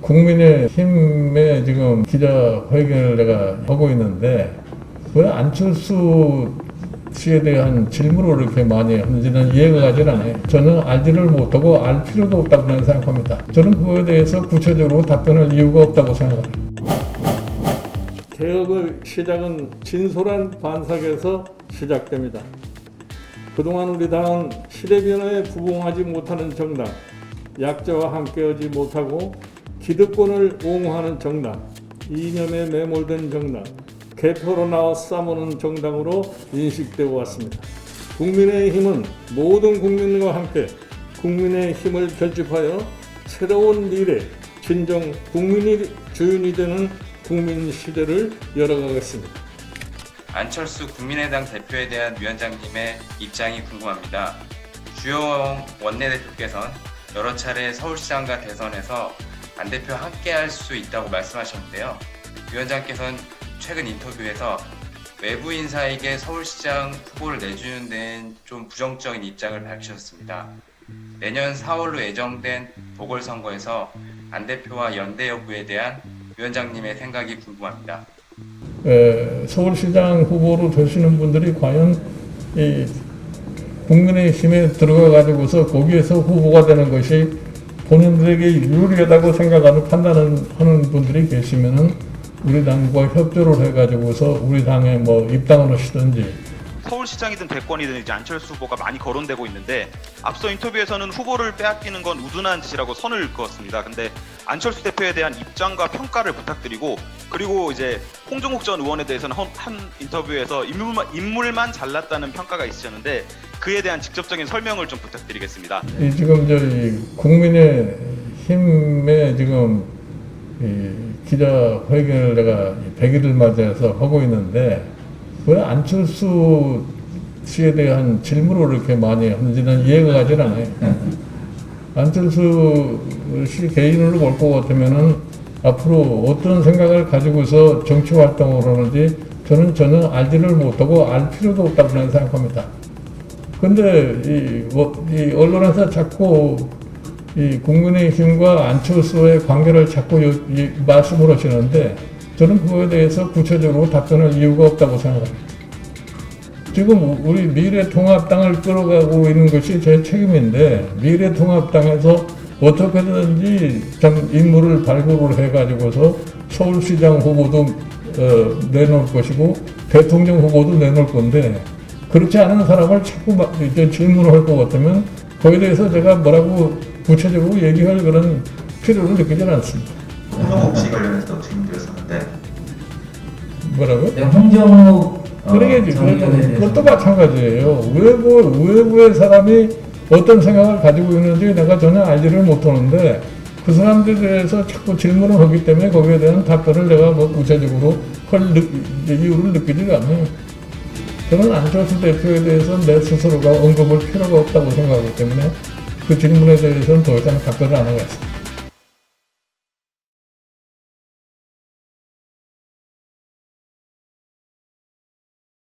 국민의힘의 지금 기자회견을 내가 하고 있는데 왜 안철수 씨에 대한 질문을 이렇게 많이 하는지는 이해가 가지 않아요. 저는 알지를 못하고 알 필요도 없다고 저는 생각합니다. 저는 그거에 대해서 구체적으로 답변할 이유가 없다고 생각합니다. 개혁의 시작은 진솔한 반삭에서 시작됩니다. 그동안 우리 당은 시대 변화에 부응하지 못하는 정당, 약자와 함께하지 못하고 기득권을 옹호하는 정당, 이념에 매몰된 정당, 개표로 나와 싸우는 정당으로 인식되어 왔습니다. 국민의힘은 모든 국민과 함께 국민의 힘을 결집하여 새로운 미래, 진정 국민이 주인이 되는 국민 시대를 열어가겠습니다. 안철수 국민의당 대표에 대한 위원장님의 입장이 궁금합니다. 주호영 원내대표께서는 여러 차례 서울시장과 대선에서 안 대표 함께할 수 있다고 말씀하셨는데요. 위원장께서는 최근 인터뷰에서 외부 인사에게 서울시장 후보를 내주는 데는 좀 부정적인 입장을 밝히셨습니다. 내년 4월로 예정된 보궐선거에서 안 대표와 연대 여부에 대한 위원장님의 생각이 궁금합니다. 서울시장 후보로 되시는 분들이 과연 이 국민의힘에 들어가 가지고서 거기에서 후보가 되는 것이 본인들에게 유리하다고 생각하는 판단하는 분들이 계시면은 우리 당과 협조를 해가지고서 우리 당에 뭐 입당을 하시든지. 서울시장이든 대권이든 이제 안철수 후보가 많이 거론되고 있는데 앞서 인터뷰에서는 후보를 빼앗기는 건 우둔한 짓이라고 선을 그었습니다. 근데 안철수 대표에 대한 입장과 평가를 부탁드리고, 그리고 이제 홍정욱 전 의원에 대해서는 한 인터뷰에서 인물만 잘났다는 평가가 있으셨는데 그에 대한 직접적인 설명을 좀 부탁드리겠습니다. 지금 저희 국민의힘의 지금 기자회견을 내가 100일을 맞이해서 하고 있는데 왜 안철수 씨에 대한 질문을 이렇게 많이 하는지는 이해가 가지 않아요. 안철수 씨 개인으로 볼 것 같으면은 앞으로 어떤 생각을 가지고서 정치 활동을 하는지 저는 전혀 알지를 못하고 알 필요도 없다고 저는 생각합니다. 근데 이 언론에서 자꾸 이 국민의힘과 안철수의 관계를 자꾸 말씀을 하시는데 저는 그거에 대해서 구체적으로 답변할 이유가 없다고 생각합니다. 지금 우리 미래통합당을 끌어가고 있는 것이 제 책임인데 미래통합당에서 어떻게든지 좀 인물을 발굴을 해가지고서 서울시장 후보도 내놓을 것이고 대통령 후보도 내놓을 건데 그렇지 않은 사람을 자꾸 질문을 할 것 같으면 거기에 대해서 제가 뭐라고 구체적으로 얘기할 그런 필요를 느끼지는 않습니다. 홍정욱 씨 관련해서 질문드렸었는데 뭐라고요? 네, 홍정욱 그것도 마찬가지예요. 외부의 사람이 어떤 생각을 가지고 있는지 내가 전혀 알지를 못하는데 그 사람들에 대해서 자꾸 질문을 하기 때문에 거기에 대한 답변을 내가 뭐 구체적으로 할 이유를 느끼지가 않아요. 저는 안철수 대표에 대해서 내 스스로가 언급할 필요가 없다고 생각하기 때문에 그 질문에 대해서는 더 이상 답변을 안 하겠습니다.